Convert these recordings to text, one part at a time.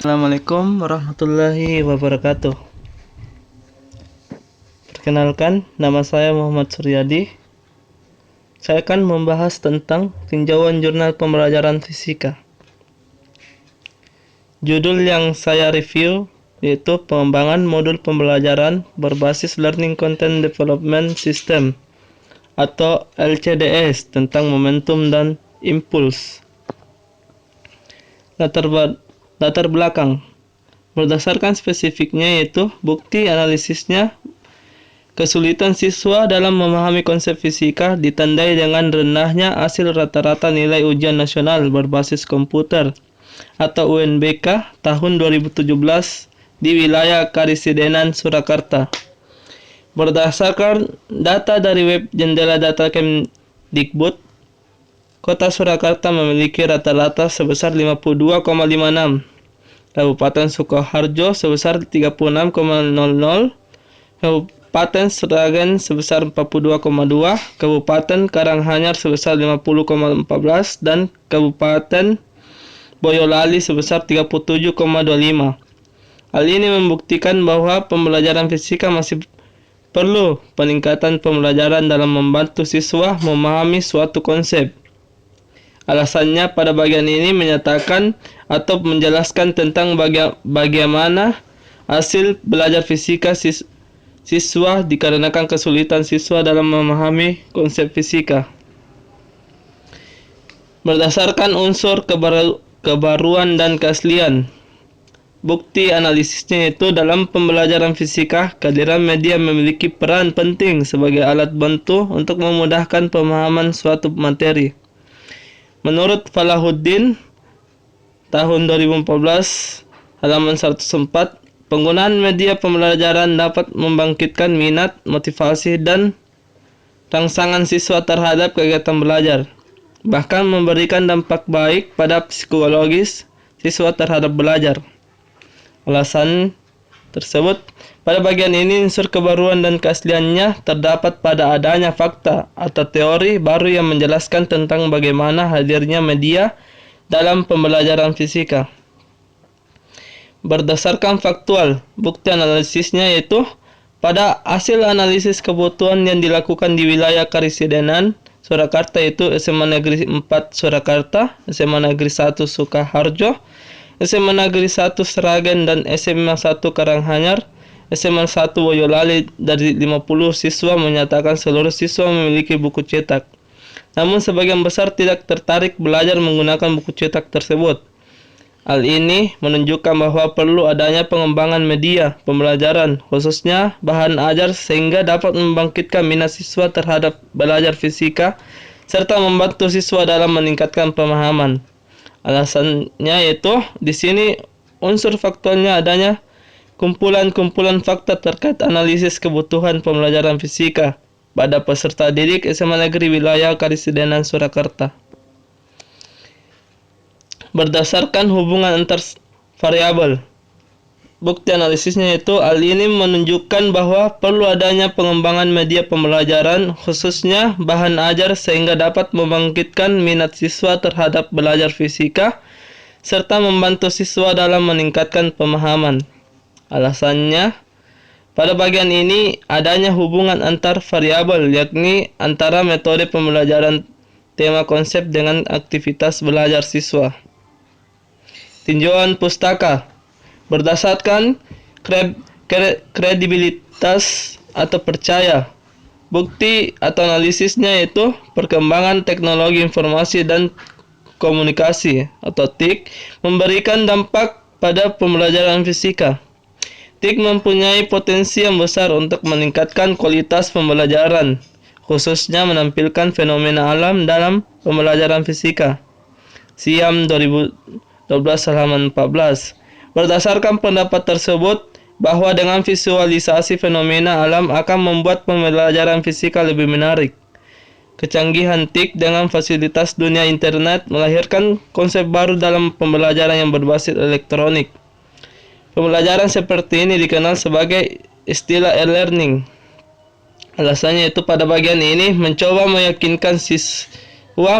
Assalamualaikum warahmatullahi wabarakatuh. Perkenalkan, nama saya Muhammad Suryadi. Saya akan membahas tentang tinjauan jurnal pembelajaran fisika. Judul yang saya review yaitu pengembangan modul pembelajaran berbasis Learning Content Development System atau LCDS tentang momentum dan impuls. Latar belakang. Berdasarkan spesifiknya yaitu bukti analisisnya, kesulitan siswa dalam memahami konsep fisika ditandai dengan rendahnya hasil rata-rata nilai ujian nasional berbasis komputer atau UNBK tahun 2017 di wilayah Karisidenan Surakarta. Berdasarkan data dari web Jendela Data Kemdikbud, Kota Surakarta memiliki rata-rata sebesar 52,56, Kabupaten Sukoharjo sebesar 36,00, Kabupaten Sragen sebesar 42,2, Kabupaten Karanganyar sebesar 50,14, dan Kabupaten Boyolali sebesar 37,25. Hal ini membuktikan bahwa pembelajaran fisika masih perlu peningkatan pembelajaran dalam membantu siswa memahami suatu konsep. Alasannya pada bagian ini menyatakan atau menjelaskan tentang bagaimana hasil belajar fisika siswa dikarenakan kesulitan siswa dalam memahami konsep fisika. Berdasarkan unsur kebaruan dan keaslian, bukti analisisnya itu dalam pembelajaran fisika, kehadiran media memiliki peran penting sebagai alat bantu untuk memudahkan pemahaman suatu materi. Menurut Falahuddin, tahun 2014, halaman 104, penggunaan media pembelajaran dapat membangkitkan minat, motivasi, dan rangsangan siswa terhadap kegiatan belajar, bahkan memberikan dampak baik pada psikologis siswa terhadap belajar. Alasan tersebut, pada bagian ini unsur kebaruan dan keasliannya terdapat pada adanya fakta atau teori baru yang menjelaskan tentang bagaimana hadirnya media dalam pembelajaran fisika. Berdasarkan faktual, bukti analisisnya yaitu pada hasil analisis kebutuhan yang dilakukan di wilayah Karisidenan Surakarta yaitu SMA Negeri 4 Surakarta, SMA Negeri 1 Sukoharjo, SMA Negeri 1 Sragen, dan SMA 1 Karanganyar. SMA 1 Boyolali dari 50 siswa menyatakan seluruh siswa memiliki buku cetak. Namun sebagian besar tidak tertarik belajar menggunakan buku cetak tersebut. Hal ini menunjukkan bahwa perlu adanya pengembangan media pembelajaran, khususnya bahan ajar sehingga dapat membangkitkan minat siswa terhadap belajar fisika serta membantu siswa dalam meningkatkan pemahaman. Alasannya yaitu di sini unsur faktualnya adanya kumpulan-kumpulan fakta terkait analisis kebutuhan pembelajaran fisika pada peserta didik SMA Negeri wilayah Karisidenan Surakarta. Berdasarkan hubungan antar variabel, bukti analisisnya yaitu hal ini menunjukkan bahwa perlu adanya pengembangan media pembelajaran, khususnya bahan ajar sehingga dapat membangkitkan minat siswa terhadap belajar fisika serta membantu siswa dalam meningkatkan pemahaman. Alasannya, pada bagian ini adanya hubungan antar variabel, yakni antara metode pembelajaran tema konsep dengan aktivitas belajar siswa. Tinjauan pustaka. Berdasarkan kredibilitas atau percaya, bukti atau analisisnya yaitu perkembangan teknologi informasi dan komunikasi atau TIK memberikan dampak pada pembelajaran fisika. TIK mempunyai potensi yang besar untuk meningkatkan kualitas pembelajaran, khususnya menampilkan fenomena alam dalam pembelajaran fisika. Siam 2012 halaman 14. Berdasarkan pendapat tersebut, bahwa dengan visualisasi fenomena alam akan membuat pembelajaran fisika lebih menarik. Kecanggihan TIK dengan fasilitas dunia internet melahirkan konsep baru dalam pembelajaran yang berbasis elektronik. Pembelajaran seperti ini dikenal sebagai istilah e-learning. Alasannya itu pada bagian ini mencoba meyakinkan siswa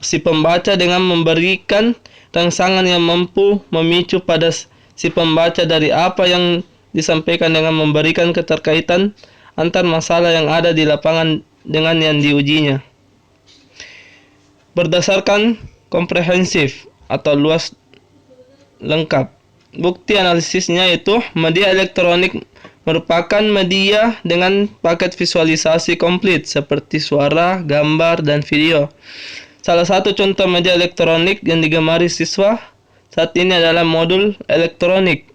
si pembaca dengan memberikan rangsangan yang mampu memicu pada si pembaca dari apa yang disampaikan dengan memberikan keterkaitan antar masalah yang ada di lapangan dengan yang diujinya. Berdasarkan komprehensif atau luas lengkap. Bukti analisisnya itu media elektronik merupakan media dengan paket visualisasi komplit seperti suara, gambar, dan video. Salah satu contoh media elektronik yang digemari siswa saat ini adalah modul elektronik.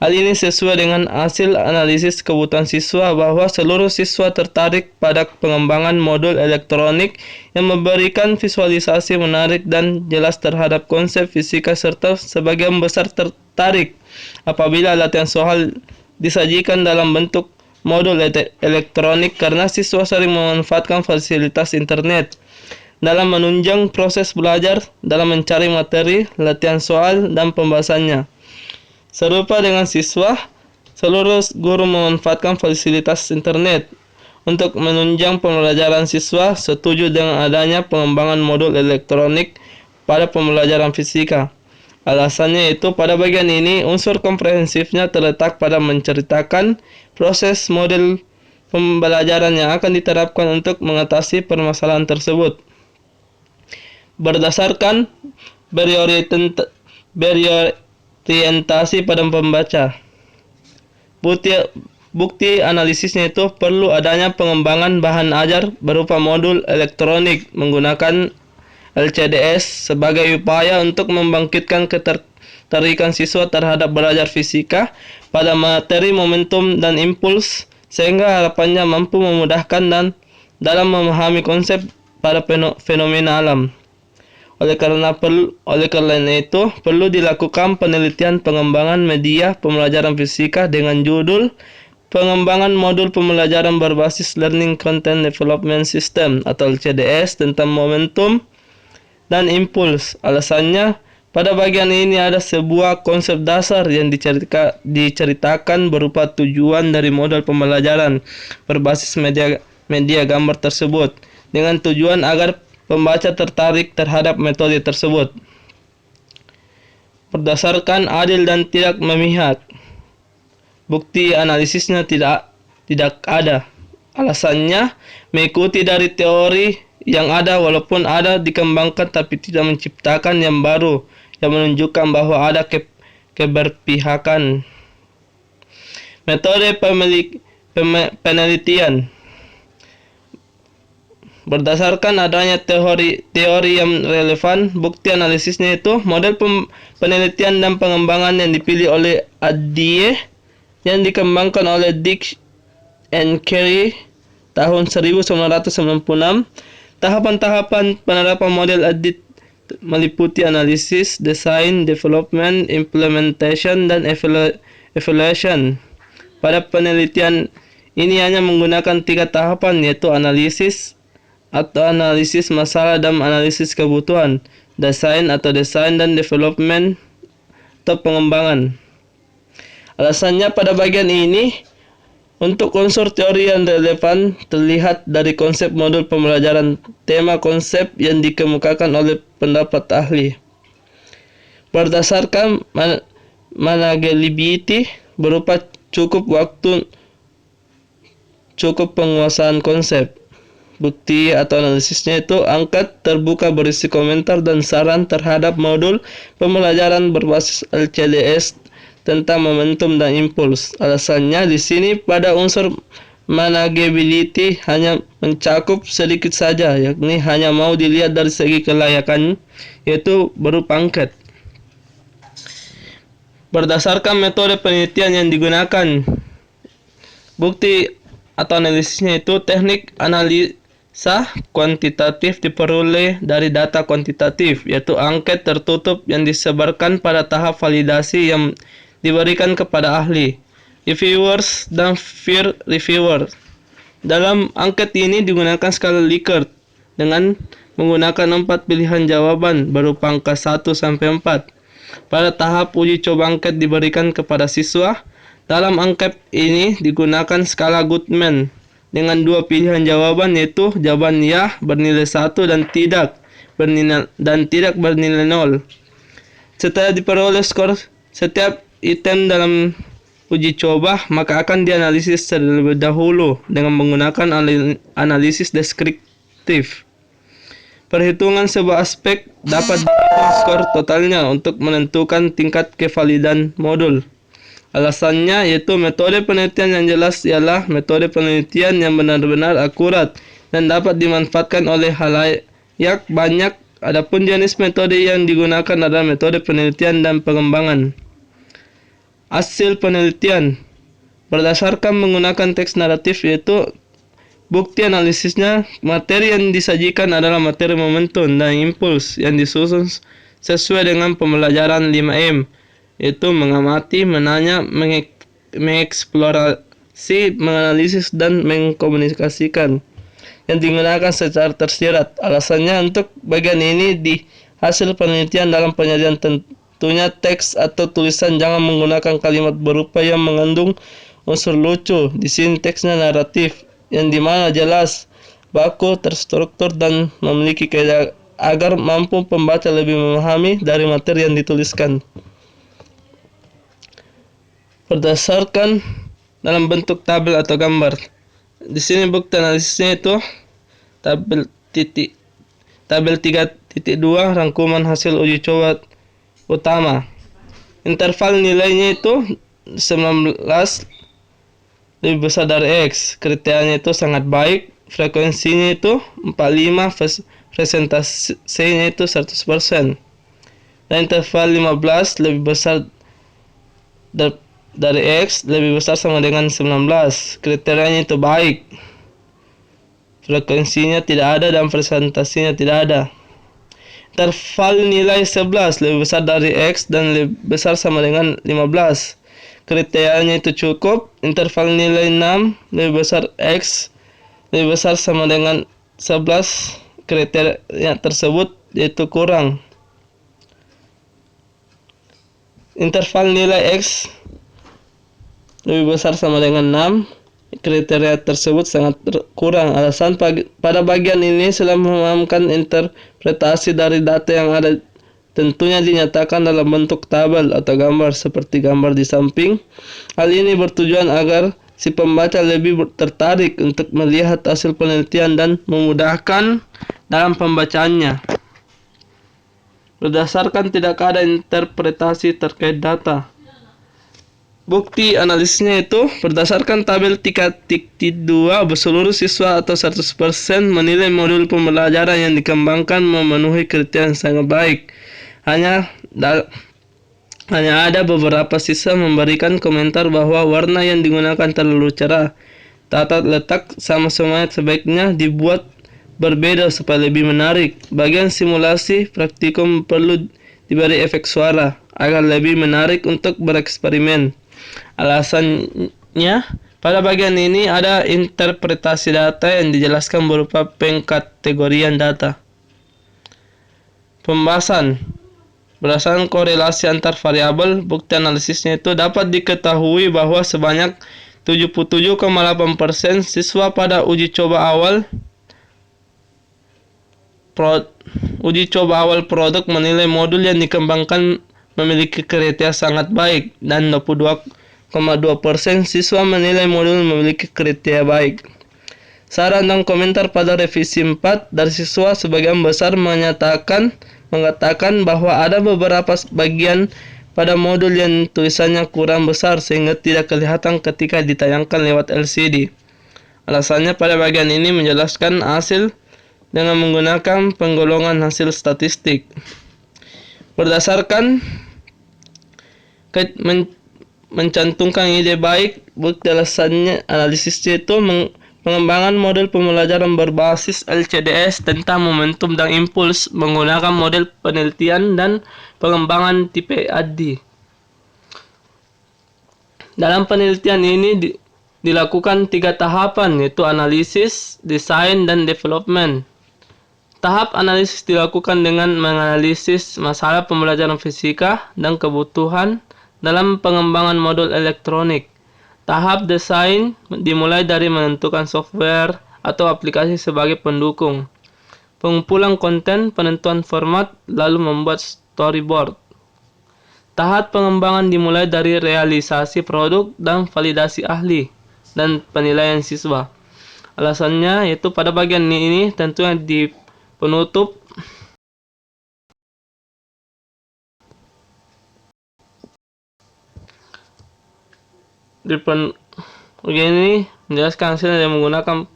Hal ini sesuai dengan hasil analisis kebutuhan siswa bahwa seluruh siswa tertarik pada pengembangan modul elektronik yang memberikan visualisasi menarik dan jelas terhadap konsep fisika serta sebagian besar tertarik apabila latihan soal disajikan dalam bentuk modul elektronik karena siswa sering memanfaatkan fasilitas internet dalam menunjang proses belajar dalam mencari materi, latihan soal, dan pembahasannya. Serupa dengan siswa, seluruh guru memanfaatkan fasilitas internet untuk menunjang pembelajaran siswa setuju dengan adanya pengembangan modul elektronik pada pembelajaran fisika. Alasannya itu pada bagian ini unsur komprehensifnya terletak pada menceritakan proses model pembelajaran yang akan diterapkan untuk mengatasi permasalahan tersebut. Berdasarkan berorientasi pada pembaca. Bukti analisisnya itu perlu adanya pengembangan bahan ajar berupa modul elektronik menggunakan LCDS sebagai upaya untuk membangkitkan ketertarikan siswa terhadap belajar fisika pada materi momentum dan impuls sehingga harapannya mampu memudahkan dan dalam memahami konsep pada fenomena alam. Oleh karena itu, perlu dilakukan penelitian pengembangan media pembelajaran fisika dengan judul Pengembangan Modul Pembelajaran Berbasis Learning Content Development System atau LCDS tentang momentum dan impuls. Alasannya, pada bagian ini ada sebuah konsep dasar yang diceritakan berupa tujuan dari model pembelajaran berbasis media gambar tersebut dengan tujuan agar pembaca tertarik terhadap metode tersebut. Berdasarkan adil dan tidak memihak. Bukti analisisnya tidak ada. Alasannya mengikuti dari teori yang ada walaupun ada dikembangkan tapi tidak menciptakan yang baru yang menunjukkan bahwa ada keberpihakan. Metode penelitian. Berdasarkan adanya teori yang relevan, bukti analisisnya itu model penelitian dan pengembangan yang dipilih oleh ADIE yang dikembangkan oleh Dick and Carey tahun 1996. Tahapan-tahapan penerapan model ADIE meliputi analisis, desain, development, implementation, dan evaluation. Pada penelitian ini hanya menggunakan 3 tahapan yaitu analisis atau analisis masalah dan analisis kebutuhan, desain dan development atau pengembangan. Alasannya pada bagian ini untuk unsur teori yang relevan terlihat dari konsep modul pembelajaran, tema konsep yang dikemukakan oleh pendapat ahli. Berdasarkan manageability berupa cukup waktu, cukup penguasaan konsep. Bukti atau analisisnya itu angkat terbuka berisi komentar dan saran terhadap modul pembelajaran berbasis LCDS tentang momentum dan impuls. Alasannya di sini pada unsur manageability hanya mencakup sedikit saja, yakni hanya mau dilihat dari segi kelayakan, yaitu berupa angket. Berdasarkan metode penelitian yang digunakan, bukti atau analisisnya itu teknik analisa kuantitatif diperoleh dari data kuantitatif, yaitu angket tertutup yang disebarkan pada tahap validasi yang diberikan kepada ahli, reviewers, dan peer reviewers. Dalam angket ini digunakan skala Likert dengan menggunakan 4 pilihan jawaban berupa angka 1 sampai 4. Pada tahap uji coba angket diberikan kepada siswa. Dalam angket ini digunakan skala Goodman dengan 2 pilihan jawaban yaitu jawaban ya bernilai 1 dan tidak bernilai 0. Setelah diperoleh skor, setiap item dalam uji coba, maka akan dianalisis terlebih dahulu dengan menggunakan analisis deskriptif. Perhitungan sebuah aspek dapat dihitung skor totalnya untuk menentukan tingkat kevalidan modul. Alasannya yaitu metode penelitian yang jelas ialah metode penelitian yang benar-benar akurat dan dapat dimanfaatkan oleh halayak banyak. Adapun jenis metode yang digunakan adalah metode penelitian dan pengembangan. Hasil penelitian berdasarkan menggunakan teks naratif, yaitu bukti analisisnya, materi yang disajikan adalah materi momentum dan impuls yang disusun sesuai dengan pembelajaran 5M, yaitu mengamati, menanya, mengeksplorasi, menganalisis, dan mengkomunikasikan, yang digunakan secara tersirat. Alasannya untuk bagian ini di hasil penelitian dalam penyajian tentunya teks atau tulisan jangan menggunakan kalimat berupa yang mengandung unsur lucu. Di sini teksnya naratif, yang dimana jelas, baku, terstruktur, dan memiliki kaidah agar mampu pembaca lebih memahami dari materi yang dituliskan. Berdasarkan dalam bentuk tabel atau gambar. Di sini bukti analisisnya itu tabel 3.2 rangkuman hasil uji coba utama. Interval nilainya itu 19 lebih besar dari X. Kriterianya itu sangat baik. Frekuensinya itu 45, presentasinya itu 100%. Dan interval 15 lebih besar dari X, lebih besar sama dengan 19. Kriterianya itu baik. Frekuensinya tidak ada dan presentasinya tidak ada. Interval nilai 11 lebih besar dari X dan lebih besar sama dengan 15. Kriterianya itu cukup. Interval nilai 6 lebih besar X, lebih besar sama dengan 11. Kriteria tersebut yaitu kurang. Interval nilai X lebih besar sama dengan 6. Kriteria tersebut sangat kurang. Alasan pada bagian ini selain memahamkan interpretasi dari data yang ada, tentunya dinyatakan dalam bentuk tabel atau gambar seperti gambar di samping. Hal ini bertujuan agar si pembaca lebih tertarik untuk melihat hasil penelitian dan memudahkan dalam pembacaannya. Berdasarkan tidak ada interpretasi terkait data. Bukti analisisnya itu berdasarkan tabel 3.2, seluruh siswa atau 100% menilai modul pembelajaran yang dikembangkan memenuhi kriteria yang sangat baik. Hanya ada beberapa siswa memberikan komentar bahwa warna yang digunakan terlalu cerah. Tata letak sama semuanya sebaiknya dibuat berbeda supaya lebih menarik. Bagian simulasi praktikum perlu diberi efek suara agar lebih menarik untuk bereksperimen. Alasannya, pada bagian ini ada interpretasi data yang dijelaskan berupa pengkategorian data. Pembahasan berdasarkan korelasi antar variabel, bukti analisisnya itu dapat diketahui bahwa sebanyak 77,8% siswa pada uji coba awal produk menilai modul yang dikembangkan memiliki kriteria sangat baik, dan 22,2% siswa menilai modul memiliki kriteria baik. Saran dan komentar pada revisi 4 dari siswa sebagian besar mengatakan bahwa ada beberapa bagian pada modul yang tulisannya kurang besar sehingga tidak kelihatan ketika ditayangkan lewat LCD. Alasannya pada bagian ini menjelaskan hasil dengan menggunakan penggolongan hasil statistik. Berdasarkan mencantumkan ide baik, bukti alasannya analisisnya itu pengembangan model pembelajaran berbasis LCDS tentang momentum dan impuls menggunakan model penelitian dan pengembangan tipe ADDIE. Dalam penelitian ini dilakukan 3 tahapan, yaitu analisis, desain, dan development. Tahap analisis dilakukan dengan menganalisis masalah pembelajaran fisika dan kebutuhan dalam pengembangan modul elektronik. Tahap desain dimulai dari menentukan software atau aplikasi sebagai pendukung, pengumpulan konten, penentuan format, lalu membuat storyboard. Tahap pengembangan dimulai dari realisasi produk dan validasi ahli dan penilaian siswa. Alasannya yaitu pada bagian ini tentunya di penutup bagian ini menjelaskan hasil yang menggunakan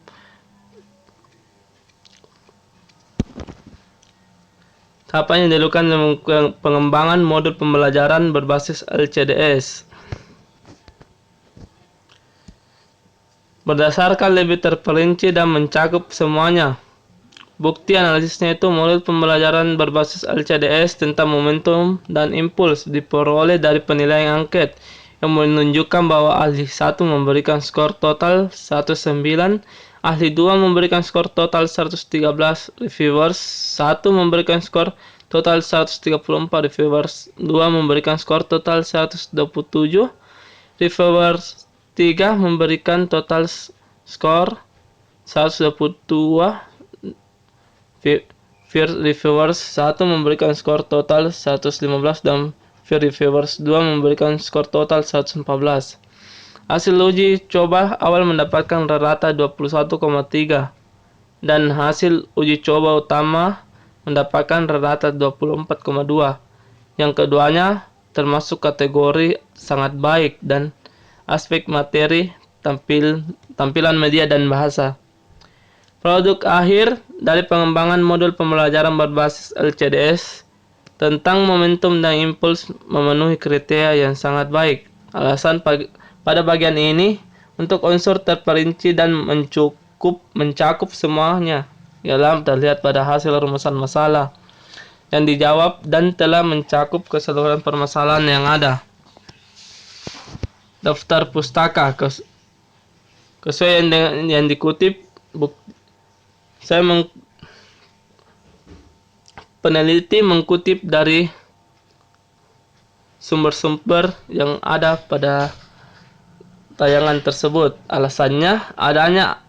tahapan yang dilakukan dalam pengembangan modul pembelajaran berbasis LCDS. Berdasarkan lebih terperinci dan mencakup semuanya. Bukti analisisnya itu modul pembelajaran berbasis LCDS tentang momentum dan impuls diperoleh dari penilaian angket yang menunjukkan bahwa ahli 1 memberikan skor total 109, ahli 2 memberikan skor total 113, reviewers 1 memberikan skor total 134, reviewers 2 memberikan skor total 127, reviewers 3 memberikan total skor 122, peer reviewers 1 memberikan skor total 115 dan peer reviewers 2 memberikan skor total 114. Hasil uji coba awal mendapatkan rata 21,3 dan hasil uji coba utama mendapatkan rata 24,2. Yang keduanya termasuk kategori sangat baik dan aspek materi, tampilan media dan bahasa. Produk akhir dari pengembangan modul pembelajaran berbasis LCDS tentang momentum dan impuls memenuhi kriteria yang sangat baik. Alasan pada bagian ini untuk unsur terperinci dan mencakup semuanya ialah terlihat pada hasil rumusan masalah yang dijawab dan telah mencakup keseluruhan permasalahan yang ada. Daftar pustaka sesuai yang dikutip peneliti mengutip dari sumber-sumber yang ada pada tayangan tersebut. Alasannya adanya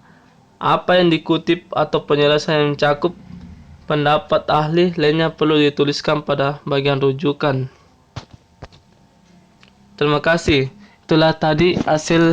apa yang dikutip atau penjelasan yang mencakup pendapat ahli lainnya perlu dituliskan pada bagian rujukan. Terima kasih. Itulah tadi hasil